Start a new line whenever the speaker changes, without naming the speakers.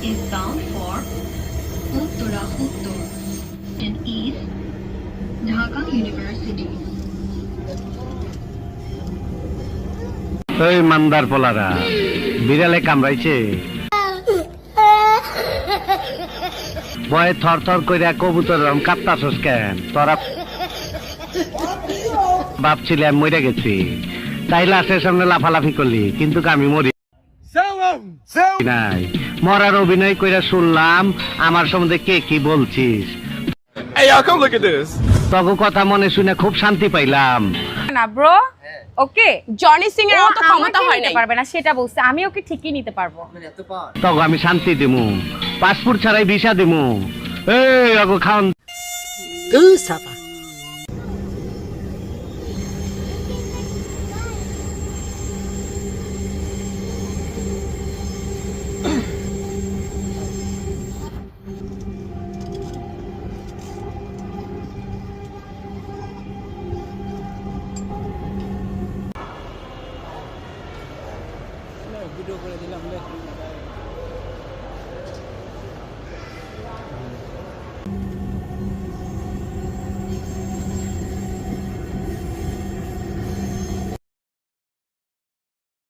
is bound for Uttara Uttar and East Dhaka University.
ওই মান্দার পোলারা বিড়ালে কামড়াইছে ভয়ে থর থর কইরা কবুতর কাঁপতাছস কেন তোরা ভাবছিলি আমি মরে গেছি তাই লাশের সামনে লাফালাফি করলি কিন্তু আমি মরি নাই মরার অভিনয় কইরা শুনলাম আমার সম্বন্ধে কে কি বলছিস
Hey, y'all, come look at this.
তগো কথা মনে শুনে খুব শান্তি পাইলাম
না ব্রো ওকে
জনি সিং এর মতো ক্ষমতা হয়
নিতে
নাই।
পারবে না সেটা বলছে আমি ওকে ঠিকই নিতে পারবো
তগো আমি শান্তি দিমু পাসপোর্ট ছাড়াই ভিসা দিমু এই অগো খাওন